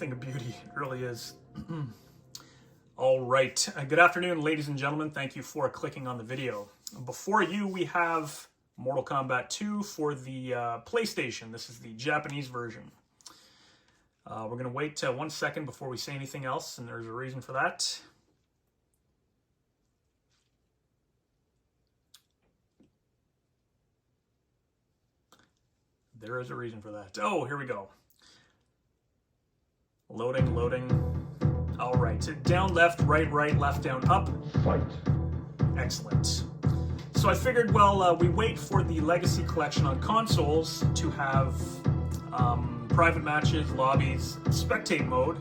thing of beauty. It really is. All right. Good afternoon, ladies and gentlemen. Thank you for clicking on the video. Before you, we have Mortal Kombat 2 for the PlayStation. This is the Japanese version. We're going to wait 1 second before we say anything else, and there's a reason for that. There is a reason for that. Oh, here we go. Loading, loading. All right. Down, left, right, left, down, up. Fight. Excellent. So I figured, well, we wait for the Legacy Collection on consoles to have private matches, lobbies, spectate mode.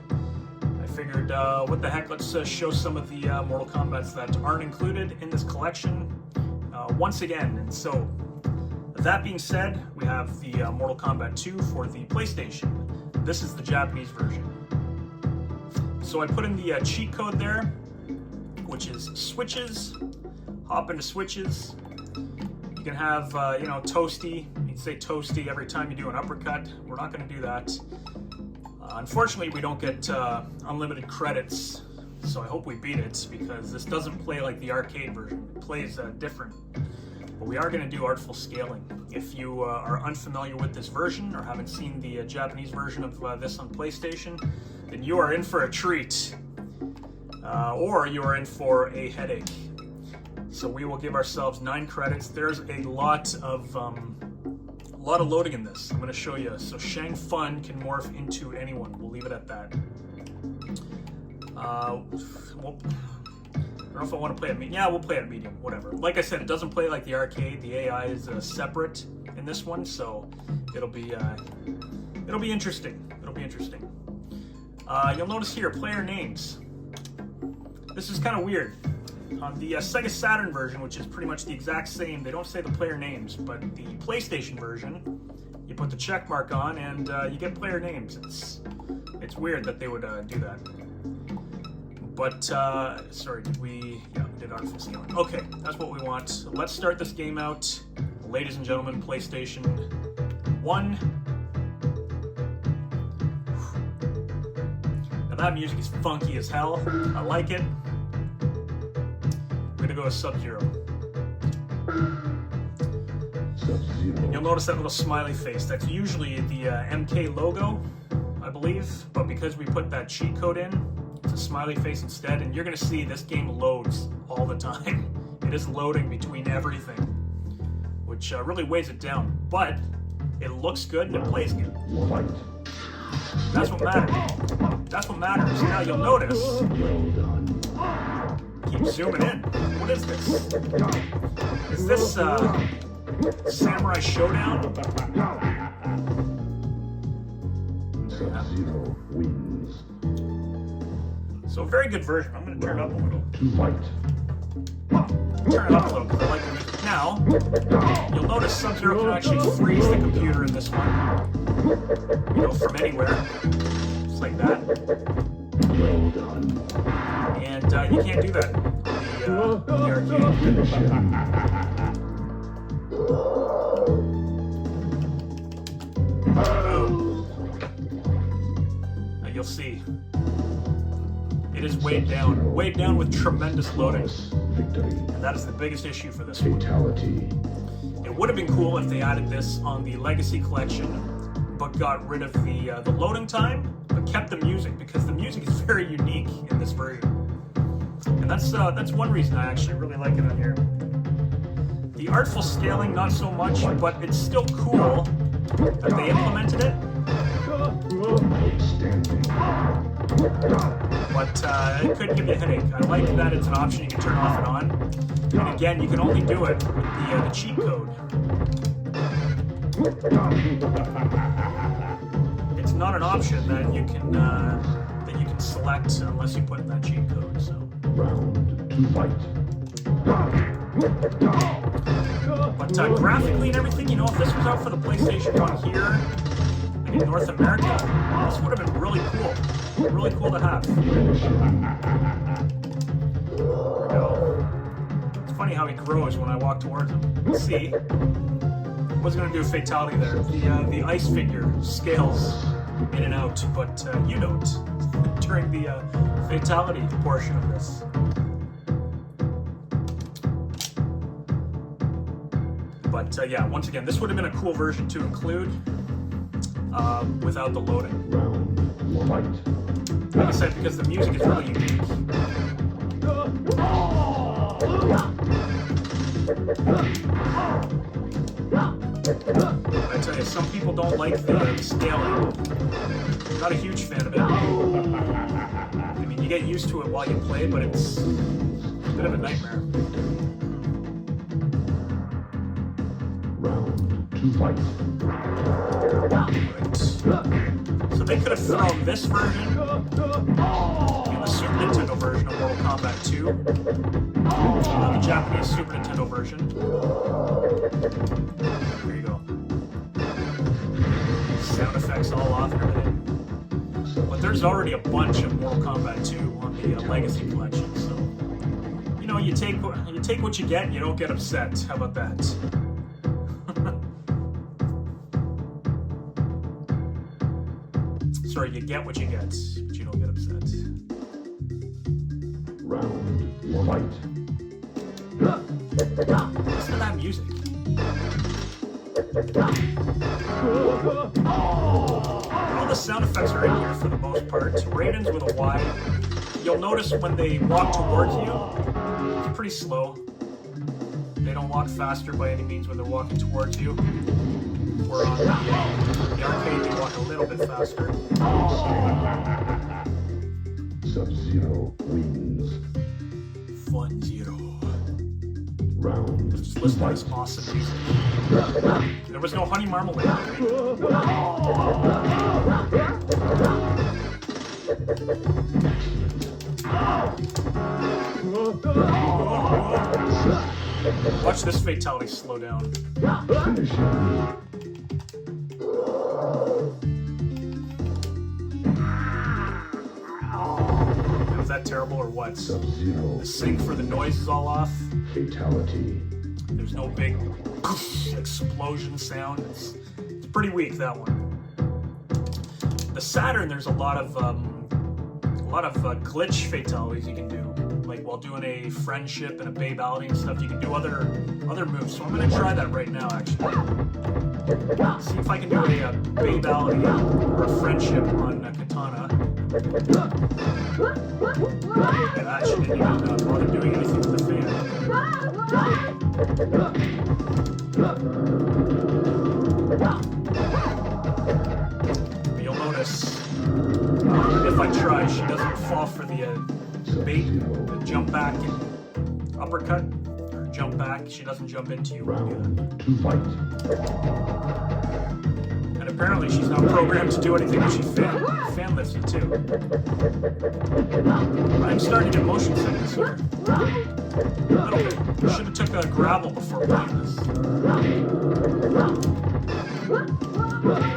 I figured, what the heck, let's show some of the Mortal Kombats that aren't included in this collection once again. And so, that being said, we have the Mortal Kombat 2 for the PlayStation. This is the Japanese version. So I put in the cheat code there, which is switches. Hop into switches. You can have, you know, toasty. You can say toasty every time you do an uppercut. We're not going to do that. Unfortunately, we don't get unlimited credits, so I hope we beat it, because this doesn't play like the arcade version. It plays different. But we are going to do artful scaling. If you are unfamiliar with this version or haven't seen the Japanese version of this on PlayStation, then you are in for a treat, or you are in for a headache. So we will give ourselves 9 credits. There's a lot of loading in this. I'm going to show you. So Shang Fun can morph into anyone. We'll leave it at that. Well, I don't know if I want to play at medium. Yeah, we'll play at medium, whatever. Like I said, it doesn't play like the arcade. The AI is separate in this one, so it'll be interesting. It'll be interesting. You'll notice here, player names. This is kind of weird. On the Sega Saturn version, which is pretty much the exact same, they don't say the player names, but the PlayStation version, you put the check mark on and you get player names. It's weird that they would do that. But, sorry, we did artful scaling. Okay, that's what we want. Let's start this game out. Ladies and gentlemen, PlayStation 1. Now that music is funky as hell. I like it. We're gonna go with Sub-Zero. And you'll notice that little smiley face. That's usually the MK logo, I believe. But because we put that cheat code in, it's a smiley face instead, and you're going to see this game loads all the time. It is loading between everything, which really weighs it down, but it looks good and it plays good. That's what matters. That's what matters. Now you'll notice, keep zooming in. What is this? Is this Samurai Showdown? Sub-Zero wins. So a very good version. I'm going to turn it up a little. Fight. Turn it up a little because I like the music. Now, you'll notice Sub-Zero can actually freeze the computer in this one. You know, from anywhere. Just like that. Well done. And you can't do that in the arcade. Now you'll see. It is weighed down with tremendous loading. Victory. And that is the biggest issue for this one. Fatality. It would have been cool if they added this on the Legacy Collection, but got rid of the loading time, but kept the music, because the music is very unique in this version. And that's one reason I actually really like it on here. The artful scaling, not so much, but it's still cool that they implemented it. But it could give you a headache. I like that it's an option you can turn off and on. And again, you can only do it with the cheat code. It's not an option that you can select unless you put in that cheat code. So. Round 2 fight. But graphically and everything, you know, if this was out for the PlayStation 1 here, like in North America, this would have been really cool. Really cool to have. There we go. It's funny how he grows when I walk towards him. See? Was going to do a fatality there. The ice figure scales in and out, but you don't during the fatality portion of this. But yeah, once again, this would have been a cool version to include without the loading. Round fight. Like I said, because the music is really unique. I tell you, some people don't like the scaling. I'm not a huge fan of it. I mean, you get used to it while you play, but it's a bit of a nightmare. Round 2 fight. Right. So they could have thrown this version in the Super Nintendo version of Mortal Kombat 2, the Japanese Super Nintendo version. There you go. Sound effects all off and everything. But there's already a bunch of Mortal Kombat 2 on the Legacy Collection, so you know, you take what you get and you don't get upset. How about that? Sorry, you get what you get, but you don't get upset. Round 1 fight. Listen to that music. All the sound effects are in here for the most part. Raiden's with a Y. You'll notice when they walk towards you, it's pretty slow. They don't walk faster by any means when they're walking towards you. Where on the arcade they walk a little bit faster. Sub-Zero wins. Fun Zero. Round Just 2 listen to fight. this awesome music. There was no honey marmalade, right? Watch this fatality slow down. Finish him. Was that terrible or what? Sub-Zero The sync for the noise is all off. fatality. There's no big explosion sound. It's pretty weak, that one. The Saturn, there's a lot of glitch fatalities you can do, like while doing a friendship and a babality and stuff. You can do other moves. So I'm gonna try that right now, actually. See if I can do a babality or a friendship on Katana. Look at that, she didn't even bother doing anything with the fan. But you'll notice, if I try, she doesn't fall for the bait, the jump back and uppercut, or jump back. She doesn't jump into you when you do that. 2 fight. And apparently she's not programmed to do anything when she fan lifts you too. I'm starting to get motion sickness here. A little bit. Should have took a gravel before playing this.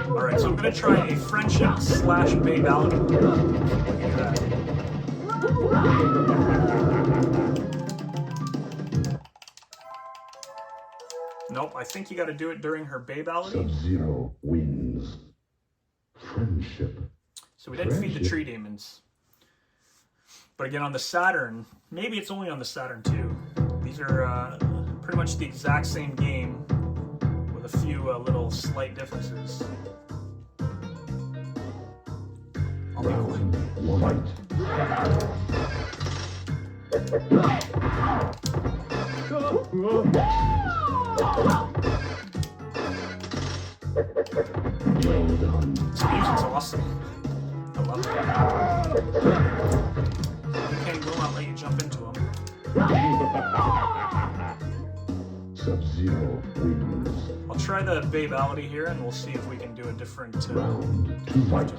Alright, so I'm going to try a friendship / babality. Look at that. Nope, I think you got to do it during her babality. Sub-Zero wins. Friendship. So we didn't feed the tree demons. But again, on the Saturn, maybe it's only on the Saturn too. These are pretty much the exact same game with a few little slight differences. I'll be quick. Round 1 fight. Well done. This music's awesome. I love it. Okay, will not let you jump into them. Sub-Zero wins. I'll try the babality here and we'll see if we can do a different... Round 2 fight.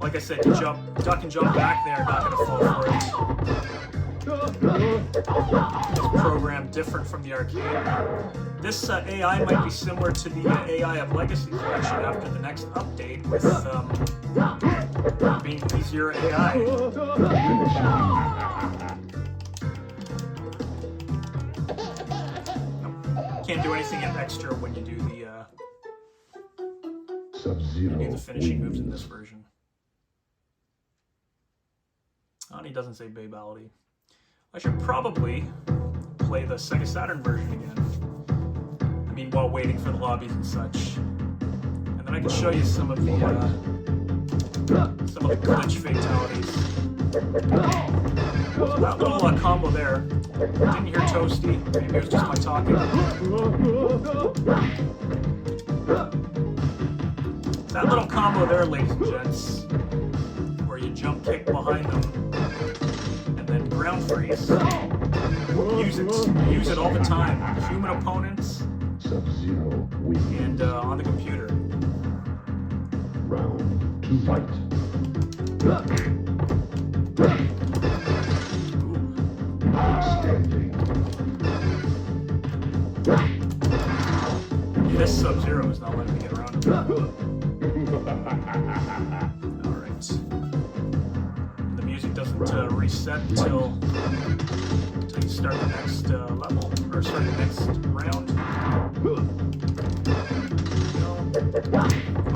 Like I said, you duck and jump back there, not going to fall for it. It's programmed different from the arcade. This AI might be similar to the AI of Legacy Collection after the next update with being easier AI. Can't do anything extra when you do do the finishing moves in this version. Oh, and he doesn't say babality. I should probably play the Sega Saturn version again. I mean, while waiting for the lobbies and such. And then I can show you some of the glitch fatalities. That little combo there. Didn't hear Toasty. Maybe it was just my talking. That little combo there, ladies and gents, where you jump kick behind them and then ground freeze. Use it all the time. Human opponents and on the computer. Round 2, fight. This Sub-Zero is not letting me get around him. Alright. The music doesn't reset until you start the next level, or start the next round.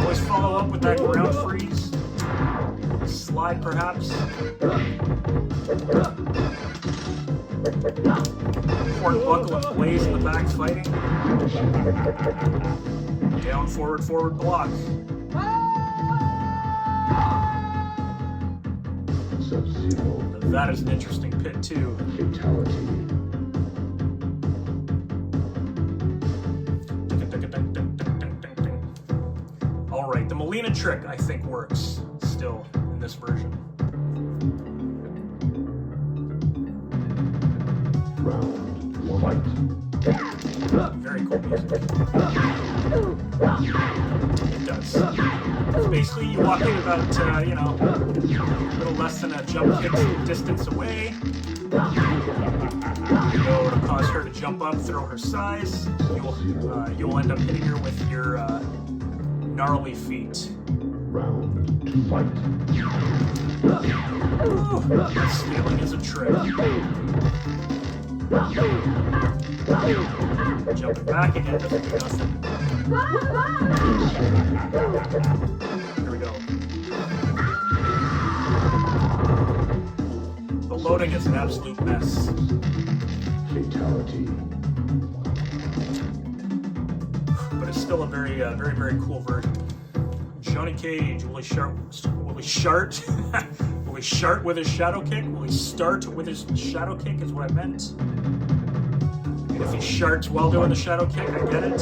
Always follow up with that ground freeze. Slide, perhaps. Horn buckle and blaze in the back fighting. Down, forward, forward block. Sub-Zero. That is an interesting pit too. Fatality. Alright, the Molina trick I think works still in this version. Round 1, fight. Very cool music. It does. So basically, you walk in about, a little less than a jump kick distance away. You go to cause her to jump up, throw her size. You'll end up hitting her with your gnarly feet. Round 2, fight. Ooh, that scaling is a trick. Jumping back again doesn't do nothing. Here we go. The loading is an absolute mess. Fatality. But it's still a very, very cool version. Johnny Cage, will he shart with his shadow kick? Will he start with his shadow kick is what I meant. And if he sharts while doing the shadow kick, I get it.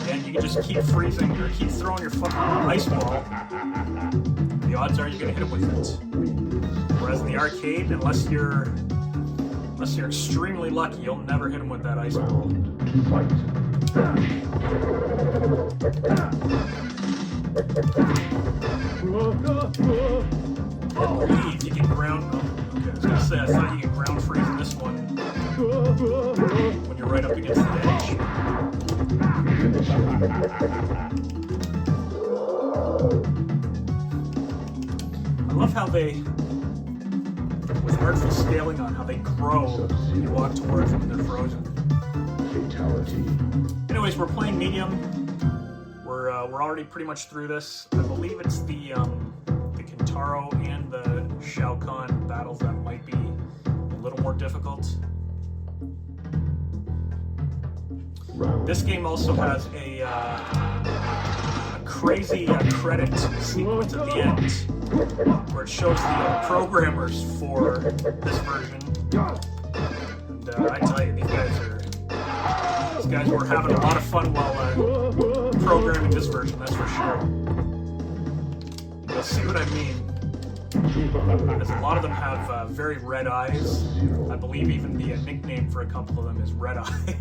Again, you can just keep freezing or keep throwing your fucking ice ball. The odds are you're gonna hit him with it. Whereas in the arcade, unless you're extremely lucky, you'll never hit him with that ice ball. Fight. I believe you can ground. Oh, okay, I was gonna say I thought you could ground freeze in this one when you're right up against the edge. I love how they, with artful scaling on how they grow when you walk towards them and they're frozen. Fatality. Anyways, we're playing medium. We're already pretty much through this. I believe it's the Kintaro and the Shao Kahn battles that might be a little more difficult. This game also has a crazy credit sequence at the end, where it shows the programmers for this version. And I tell you, these guys were having a lot of fun while programming this version, that's for sure. You'll see what I mean. Because a lot of them have very red eyes. I believe even the nickname for a couple of them is Red Eye.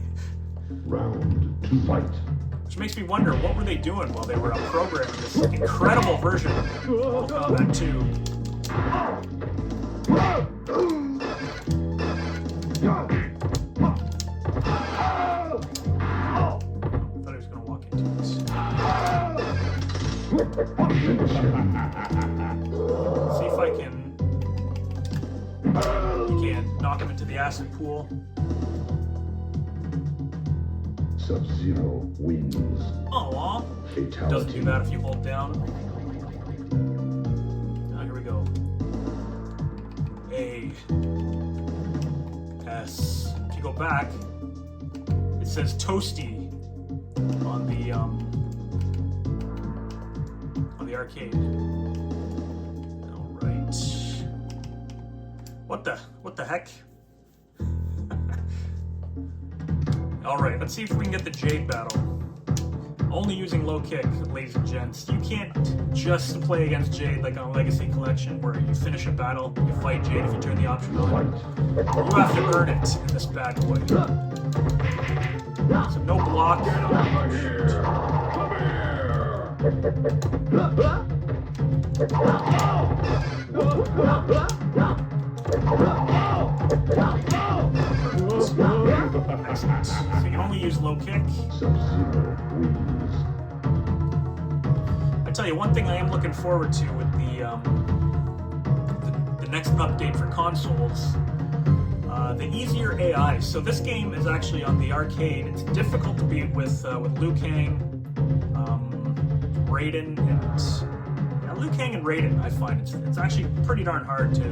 Round 2, fight. Which makes me wonder, what were they doing while they were programming this incredible version of Mortal Kombat 2? Round See if I can. You can knock him into the acid pool. Sub-Zero wins. Aw. Fatality. Doesn't do that if you hold down. Here we go. A. S. If you go back, it says Toasty on the arcade. All right. What the heck? All right, let's see if we can get the Jade battle. Only using low kick, ladies and gents. You can't just play against Jade like on Legacy Collection where you finish a battle, you fight Jade if you turn the option on. You have to earn it in this bad boy. So no block. Excellent. So you can only use low kick. Sub-Zero wins. I tell you, one thing I am looking forward to with the next update for consoles, the easier AI. So this game is actually on the arcade. It's difficult to beat with Liu Kang, Raiden, and Liu Kang and Raiden. I find it's actually pretty darn hard to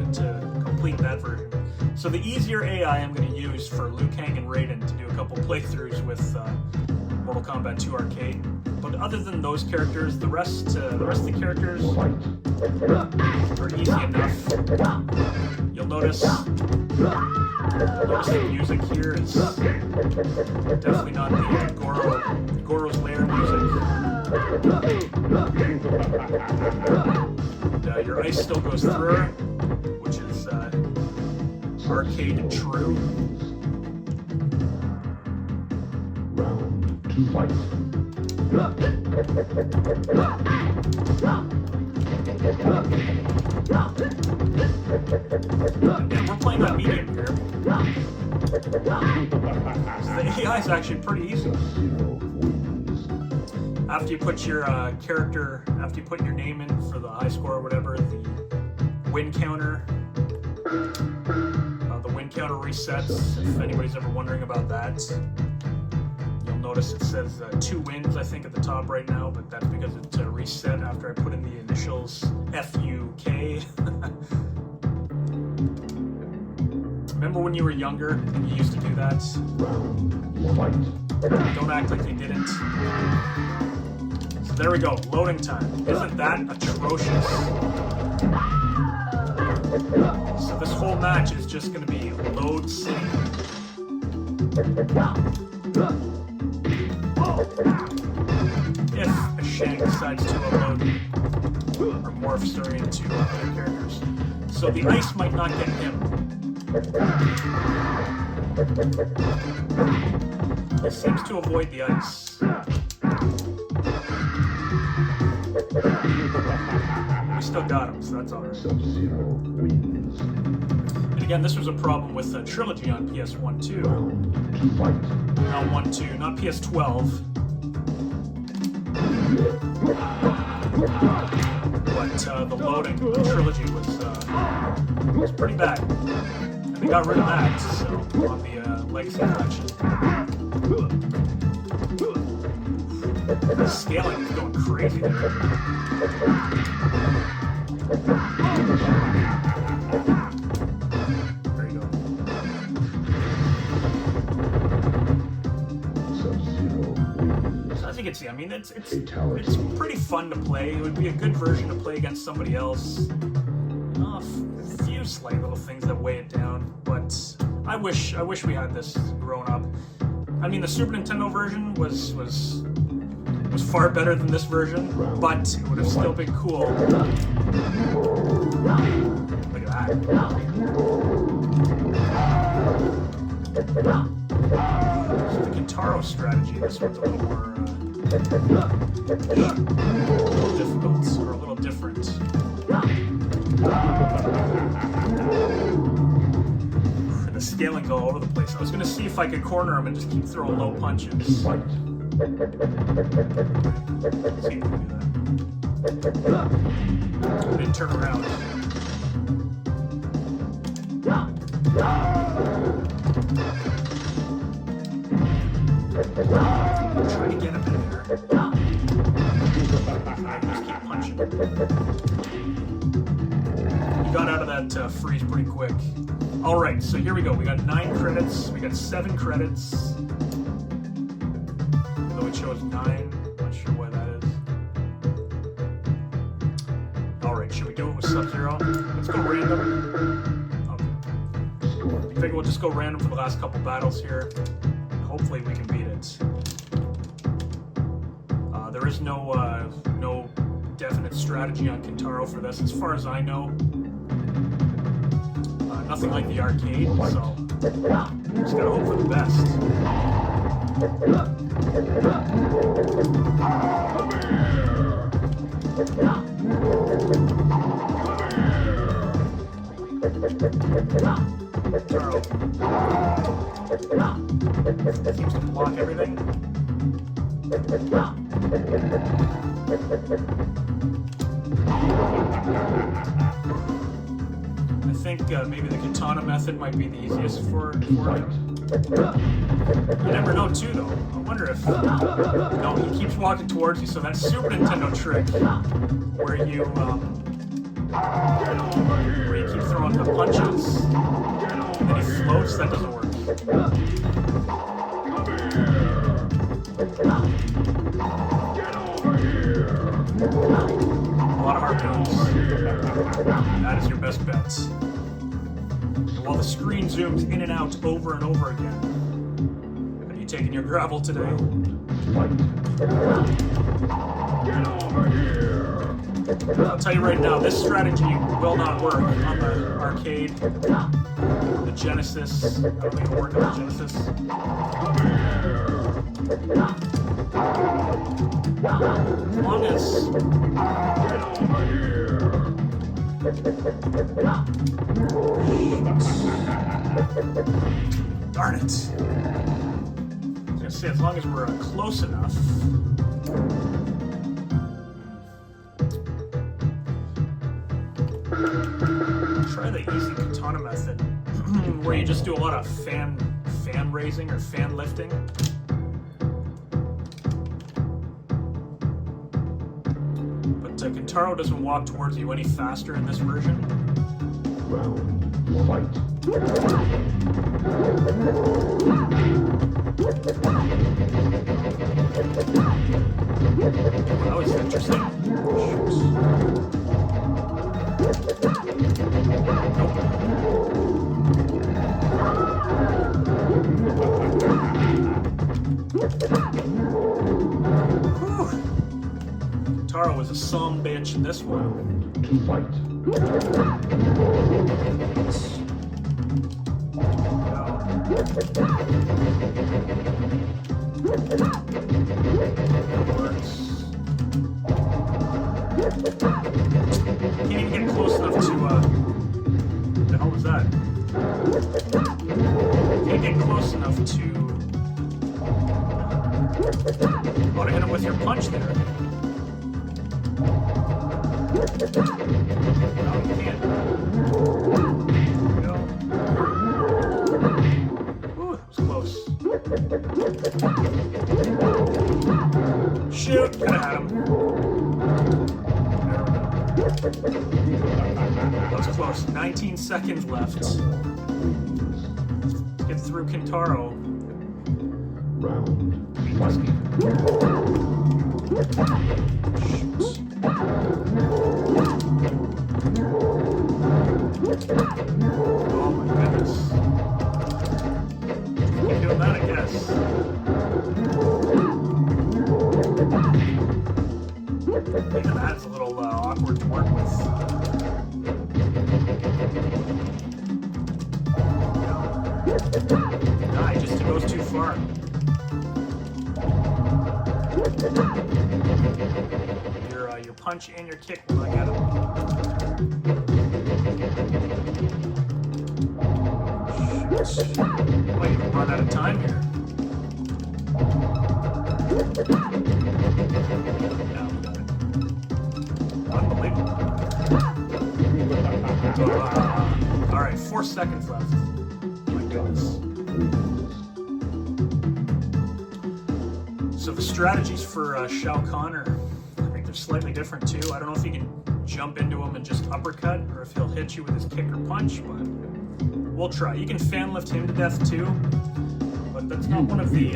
complete that version. So the easier AI I'm going to use for Liu Kang and Raiden to do a couple playthroughs with Mortal Kombat 2 arcade. But other than those characters, the rest of the characters are easy enough. You'll notice the music here is definitely not the Goro's Lair music. And, your ice still goes through her, which is arcade true. Round 2 fight. And we're playing on medium here. So the AI is actually pretty easy. After you put your after you put your name in for the high score or whatever, the win counter resets. If anybody's ever wondering about that, you'll notice it says 2 wins, I think, at the top right now, but that's because it's reset after I put in the initials FUK. Remember when you were younger and you used to do that? Don't act like you didn't. So there we go, loading time. Isn't that atrocious? So this whole match is just going to be load city. If a Shang decides to upload or morph story into other characters. So the ice might not get him. It seems to avoid the ice. We still got him, so that's alright. Sub-Zero wins. And again, this was a problem with Trilogy on PS1 too. Round 2 fight. Not 1-2, not PS12. But the loading of Trilogy was pretty bad. And they got rid of that, so on the Legacy Collection. The scaling is going crazy there. There you go. Sub-Zero wins. So as you can see, I mean, it's Fatality. pretty fun to play. It would be a good version to play against somebody else. A few slight little things that weigh it down, but I wish we had this grown up. I mean, the Super Nintendo version was far better than this version, but it would have still been cool. Look at that. So the Kintaro strategy, this one's a little more difficult, or a little different. The scaling's all over the place. I was going to see if I could corner him and just keep throwing low punches. Fight. Let's see if we can do that. I didn't turn around. Try to get him in there. Just keep punching. He got out of that freeze pretty quick. Alright, so here we go. We got 9 credits. We got 7 credits. Though it shows 9. Not sure why that is. Alright, should we do it with Sub-Zero? Let's go random. Okay. I figure we'll just go random for the last couple battles here. Hopefully we can beat it. There is no definite strategy on Kintaro for this, as far as I know. Nothing like the arcade, so just gotta hope for the best. Seems to block everything. I think maybe the katana method might be the easiest for him. You never know too though. I wonder if no, he keeps walking towards you, so that Super Nintendo trick where you keep throwing the punches and then he floats, that doesn't work. A lot of harpoons. That is your best bet. And while the screen zooms in and out over and over again, have you taken your gravel today? I'll tell you right now, this strategy will not work on the arcade, the Genesis. I don't think it'll work on the Genesis. As long as... Darn it. I was gonna say, as long as we're close enough. Try the easy katana method, where you just do a lot of fan raising or fan lifting. But Kintaro doesn't walk towards you any faster in this version. Round, fight. That was interesting. Kintaro was a some bitch in this one. Fight. Can't even get close enough to, what the hell was that? Can't get close enough to... Oh, to hit him with your punch there. No, you can't. No. Ooh, that was close. Shoot! Could've had him. That was close. 19 seconds left. Let's get through Kintaro. Round, Shoot. Oh my goodness. Keep doing that, I guess. Even that's a little awkward to work with. Nah, it just goes too far. Your punch and your kick will not get him. Shoot. Wait, you run out of time here. No, we got it. Unbelievable. Alright, 4 seconds left. Oh my goodness. So the strategies for Shao Kahn are, I think they're slightly different too. I don't know if you can jump into him and just uppercut, or if he'll hit you with his kick or punch, but we'll try. You can fan lift him to death too, but that's not one of the it's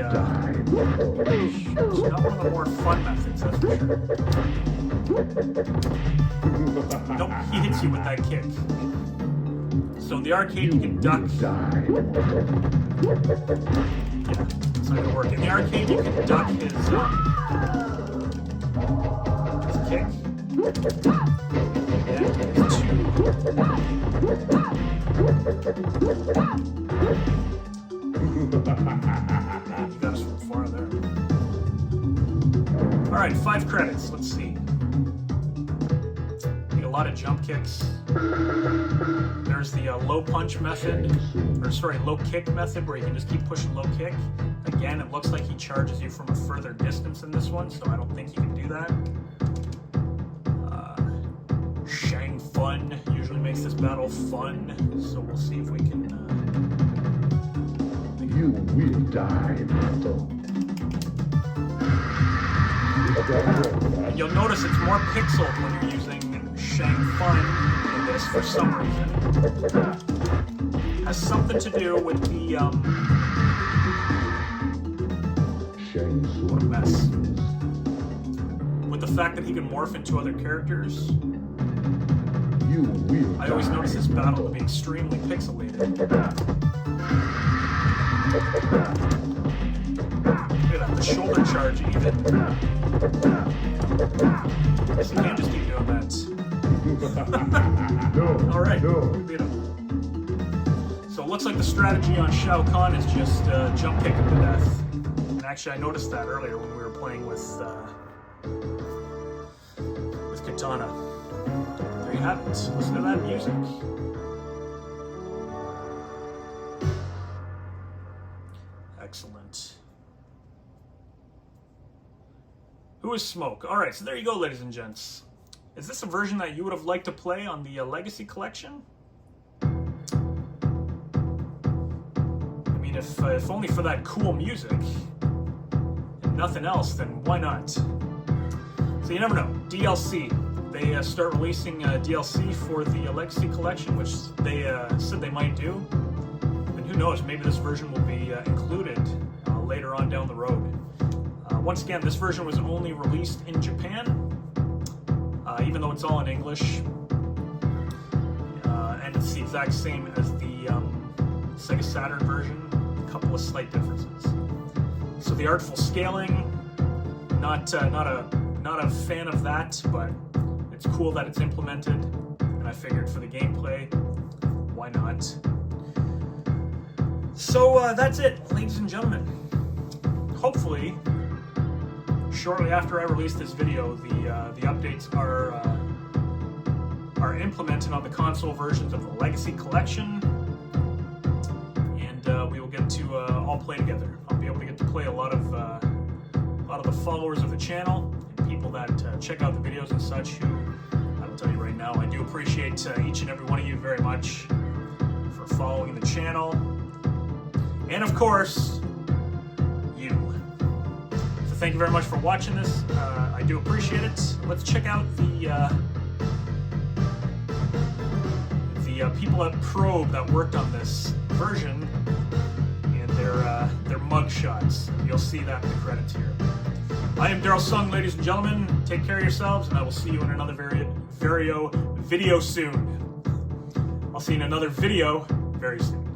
not one of the more fun methods, that's for sure. Nope, he hits you with that kick. So in the arcade you can duck. Yeah, it's not gonna work. In the arcade you can duck his kick. Yeah, his you got us from far there. Alright, 5 credits. Let's see. Need a lot of jump kicks. There's the low punch method, or sorry, low kick method, where you can just keep pushing low kick. Again, it looks like he charges you from a further distance in this one, so I don't think you can do that. Shang Fun usually makes this battle fun, so we'll see if we can. You will die, Mortal. And you'll notice it's more pixeled when you're using Shang Fun in this for some reason. Has something to do with the what a mess. With the fact that he can morph into other characters. You will I always notice this battle to be extremely pixelated. Look at that, the shoulder charge even. So you can't just keep doing that. No. Alright, No. we beat him. So it looks like the strategy on Shao Kahn is just jump kick him to death. And actually I noticed that earlier when we were playing with Katana. There you have it. Listen to that music. Excellent. Who is Smoke? Alright, so there you go, ladies and gents. Is this a version that you would have liked to play on the Legacy Collection? I mean, if only for that cool music and nothing else, then why not? So you never know. DLC. They start releasing DLC for the Legacy Collection, which they said they might do. And who knows, maybe this version will be included later on down the road. Once again, this version was only released in Japan, even though it's all in English. And it's the exact same as the Sega Saturn version, a couple of slight differences. So the artful scaling, not a fan of that, but it's cool that it's implemented, and I figured for the gameplay, why not? So that's it, ladies and gentlemen. Hopefully, shortly after I release this video, the updates are implemented on the console versions of the Legacy Collection, and we will get to all play together. I'll be able to get to play a lot of the followers of the channel and people that check out the videos and such. Who I will tell you right now, I do appreciate each and every one of you very much for following the channel, and of course, you. So thank you very much for watching this. I do appreciate it. Let's check out the people at Probe that worked on this version and their mug shots. You'll see that in the credits here. I am Darryl Tsung, ladies and gentlemen. Take care of yourselves, and I will see you in another video soon. I'll see you in another video very soon.